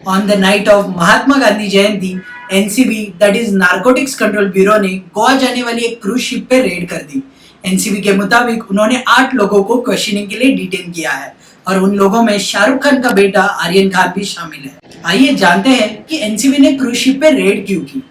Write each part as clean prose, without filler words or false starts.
On the night of Mahatma Gandhi Jayanti, NCB that is narcotics control bureau ने गोवा जाने वाली एक क्रूज शिप पे रेड कर दी। एनसीबी के मुताबिक उन्होंने 8 लोगों को क्वेश्चनिंग के लिए डिटेन किया है और उन लोगों में शाहरुख खान का बेटा आर्यन खान भी शामिल है। आइए जानते हैं कि एनसीबी ने क्रूज शिप पे रेड क्यों की।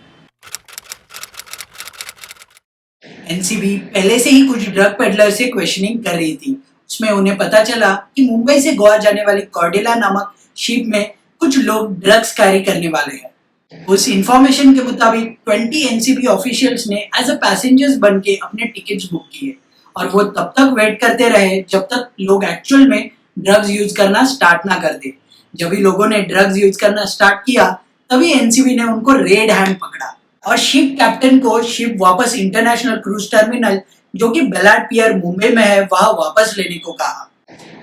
एनसीबी पहले से ही कुछ ड्रग पेडलर से क्वेश्चनिंग कर रही थी। उसमें उन्हें पता चला कि मुंबई से गोवा जाने वाली कॉर्डेला नामक शिप में कुछ लोग ड्रग्स कैरी करने वाले हैं। उस इंफॉर्मेशन के मुताबिक 20 एनसीबी ऑफिशियल्स ने एज अ पैसेंजर्स बन के अपने टिकट्स बुक किए और वो तब तक वेट करते रहे जब तक लोग एक्चुअल में ड्रग्स यूज करना स्टार्ट ना कर दे। जब ही लोगों ने ड्रग्स यूज करना स्टार्ट किया तभी एनसीबी ने उनको रेड हैंड पकड़ा और शिप कैप्टन को शिप वापस इंटरनेशनल क्रूज टर्मिनल जो कि बेलाड पियर मुंबई में है वहां वापस लेने को कहा।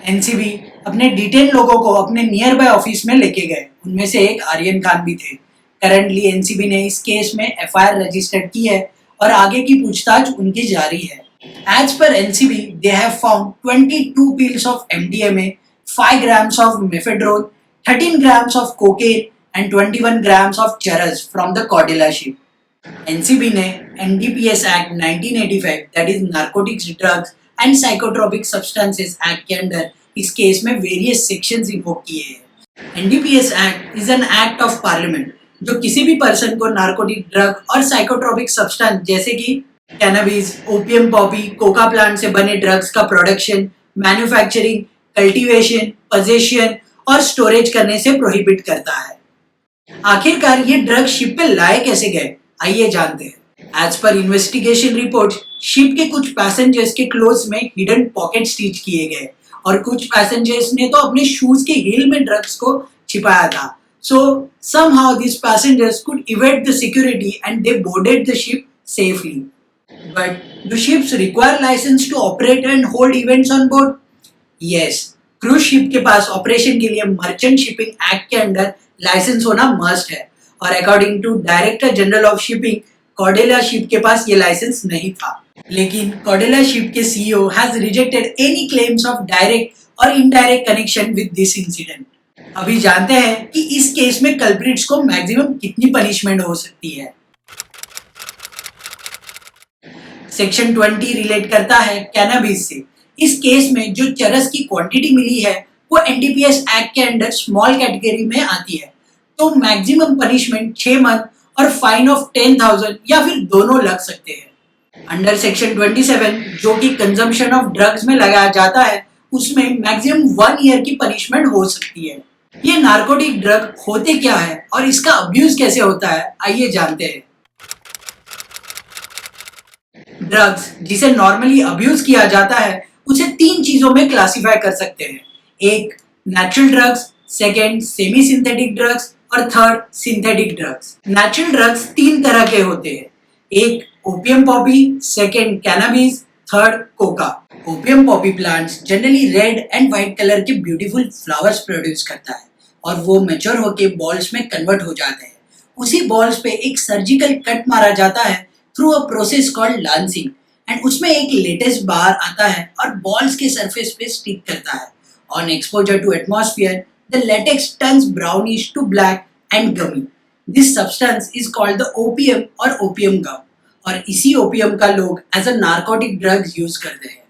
एनसीबी अपने डिटेन लोगों को अपने नियर बाय ऑफिस में लेके गए। उनमें से एक आर्यन खान भी थे। करंटली एनसीबी ने इस केस में एफआईआर रजिस्टर्ड की है और आगे की पूछताछ उनकी जारी है। एज पर NCB they have found 22 pills of MDMA, 5 grams of mephedrone, 13 grams of cocaine and 21 grams of charas from the Cordilla ship. NCB ने NDPS act 1985 that is narcotics drugs and psychotropic substances act के अंदर इस case में various sections invoke किए हैं। NDPS act is an act of parliament जो किसी भी पर्सन को नारकोटिक ड्रग और साइकोट्रोपिक सब्सटेंस जैसे कि cannabis, opium Poppy, Coca plant से बने ड्रग्स का प्रोडक्शन, मैन्युफैक्चरिंग, कल्टीवेशन, पोजेशन और स्टोरेज करने से प्रोहिबिट करता है। आखिरकार ये ड्रग शिप पे लाए कैसे गए, आइए जानते हैं। As per investigation report, ship के कुछ पैसेंजर्स के क्लोथ्स में हिडन पॉकेट स्टिच किए गए और कुछ पैसेंजर्स ने तो अपने शूज के हील में ड्रग्स को छिपाया था। सो somehow these passengers could evade the security and they boarded the ship safely. But do ships require license to operate and hold events on board? Yes, cruise ship के पास operation के लिए merchant shipping act के अंदर licence होना must है और according to director general of shipping Cordelia ship के पास ये लाइसेंस नहीं था। लेकिन कॉर्डेला शिप के CEO has rejected any claims of direct और indirect connection with this incident. अभी जानते हैं कि इस केस में कल्प्रिट्स को मैक्सिमम कितनी पनिशमेंट हो सकती है। सेक्शन 20 रिलेट करता है कैनबिस से। इस केस में जो चरस की क्वांटिटी मिली है वो एनडीपीएस एक्ट के अंडर स्मॉल कैटेगरी में आती है, तो मैक्सिमम पनिशमेंट 6 मंथ और फाइन ऑफ 10,000 या फिर दोनों लग सकते हैं। अंडर सेक्शन 27 जो कि कंजम्पशन ऑफ ड्रग्स में लगाया जाता है उसमें मैक्सिमम 1 ईयर की पनिशमेंट हो सकती है। ये नार्कोटिक ड्रग होते क्या है और इसका अब्यूज कैसे होता है, आइए जानते हैं। ड्रग्स जिसे नॉर्मली अब्यूज किया जाता है उसे 3 चीजों में क्लासिफाई कर सकते हैं। एक natural drugs, second semi synthetic drugs और third synthetic drugs. Natural drugs 3 तरह के होते हैं। एक opium poppy, second cannabis, third coca. Opium poppy plants generally red and white colour के ब्यूटीफुल फ्लावर्स प्रोड्यूस करता है और वो मैच्योर होके बॉल्स में कन्वर्ट हो जाते हैं। उसी बॉल्स पे एक सर्जिकल कट मारा जाता है through a process called lancing and उसमें एक लेटेस्ट बाहर आता है और बॉल्स के सरफेस पे स्टिक करता है। On exposure to atmosphere the latex turns brownish to black and gummy. This substance is called the opium और ओपियम गम और इसी ओपियम का लोग as a narcotic drugs use करते हैं।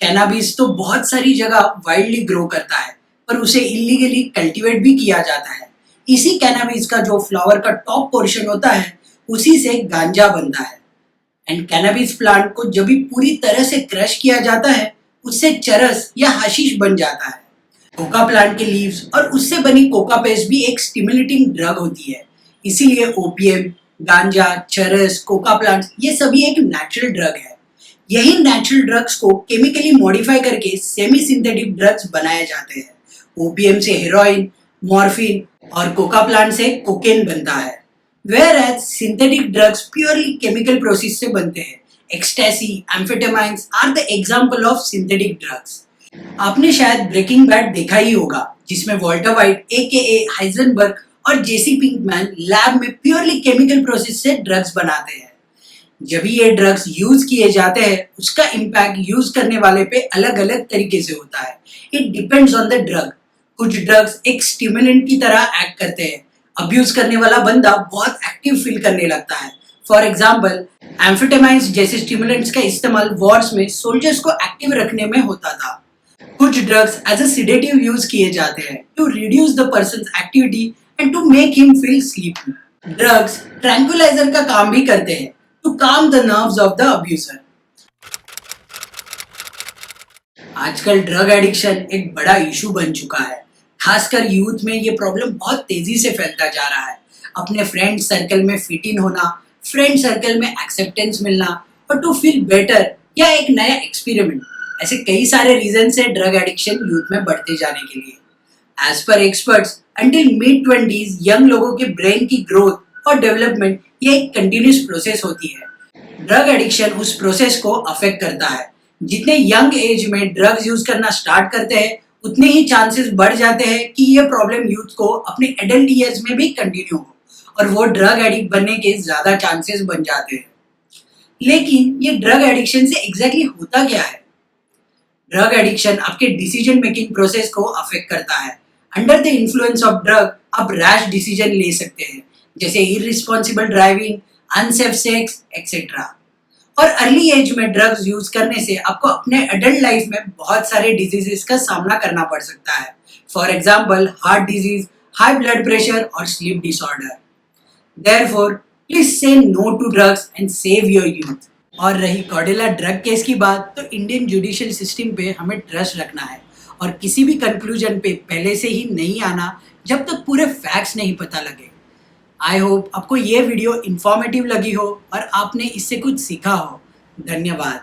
कैनाबिस तो बहुत सारी जगह वाइल्डली ग्रो करता है पर उसे इलीगली कल्टीवेट भी किया जाता है। इसी कैनाबिस का जो फ्लावर का टॉप पोर्शन होता है उसी से गांजा बनता है एंड कैनाबिस प्लांट को जब भी पूरी तरह से क्रश किया जाता है उससे चरस या हशीश बन जाता है। कोका प्लांट के लीव्स और उससे बनी कोका पेस्ट भी एक स्टिमुलेटिंग ड्रग होती है। इसीलिए ओपियम, गांजा, चरस, कोका प्लांट ये सभी एक नेचुरल ड्रग है। यही नेचुरल ड्रग्स को केमिकली मॉडिफाई करके सेमी सिंथेटिक ड्रग्स बनाए जाते हैं। ओपियम से हेरोइन, मॉर्फिन और कोका प्लांट से कोकेन बनता है। Whereas synthetic drugs purely chemical process से बनते हैं। Ecstasy, amphetamines are the example of synthetic drugs. आपने शायद ब्रेकिंग बैड देखा ही होगा जिसमें वॉल्टर वाइट AKA हाइजेनबर्ग और जेसी पिंकमैन लैब में प्योरली केमिकल प्रोसेस से ड्रग्स बनाते हैं। जब भी ये ड्रग्स यूज किए जाते हैं उसका इम्पैक्ट यूज करने वाले पे अलग अलग तरीके से होता है। It depends on the drug. कुछ ड्रग्स एक स्टिमुलेंट की तरह एक्ट करते हैं। अब्यूज करने वाला बंदा बहुत एक्टिव फील करने लगता है। फॉर एग्जाम्पल, एम्फेटामाइंस जैसे स्टिमुलेंट्स का इस्तेमाल वॉर्स में सोल्जर्स को एक्टिव रखने में होता था। कुछ drugs as a sedative use किए जाते हैं to reduce the person's activity and to make him feel sleepy. Drugs tranquilliser का काम भी करते हैं to calm the nerves of the abuser. आजकल ड्रग एडिक्शन एक बड़ा इशू बन चुका है। खासकर यूथ में ये प्रॉब्लम बहुत तेजी से फैलता जा रहा है। अपने फ्रेंड सर्कल में फिट इन होना, फ्रेंड सर्कल में एक्सेप्टेंस मिलना और टू फील बेटर या एक नया एक्सपेरिमेंट, ऐसे कई सारे रीजन है ड्रग एडिक्शन यूथ में बढ़ते जाने के लिए। As per experts, until mid 20s young लोगों के ब्रेन की ग्रोथ और डेवलपमेंट ये एक कंटिन्यूस प्रोसेस होती है। ड्रग एडिक्शन उस प्रोसेस को अफेक्ट करता है। जितने यंग एज में ड्रग्स यूज करना स्टार्ट करते हैं उतने ही चांसेस बढ़ जाते हैं कि ये प्रॉब्लम यूथ को अपने एडल्ट ईयर्स में भी कंटिन्यू हो और वो ड्रग एडिक्ट बनने के ज्यादा चांसेस बन जाते हैं। लेकिन ये ड्रग एडिक्शन से एग्जैक्टली होता क्या है? ड्रग एडिक्शन आपके डिसीजन मेकिंग प्रोसेस को अफेक्ट करता है। Under the influence of drug आप रैश डिसीजन ले सकते हैं, जैसे irresponsible driving, unsafe sex etcetera. और अर्ली एज में ड्रग्स यूज करने से आपको अपने एडल्ट लाइफ में बहुत सारे डिजीजेस का सामना करना पड़ सकता है। For example, heart disease, high blood pressure और sleep disorder. Therefore please say no to drugs and save your youth. और रही कॉर्डेला ड्रग केस की बात, तो इंडियन जुडिशियल सिस्टम पे हमें ट्रस्ट रखना है और किसी भी कंक्लूजन पे पहले से ही नहीं आना जब तक पूरे फैक्ट्स नहीं पता लगे। आई होप आपको ये वीडियो इंफॉर्मेटिव लगी हो और आपने इससे कुछ सीखा हो। धन्यवाद।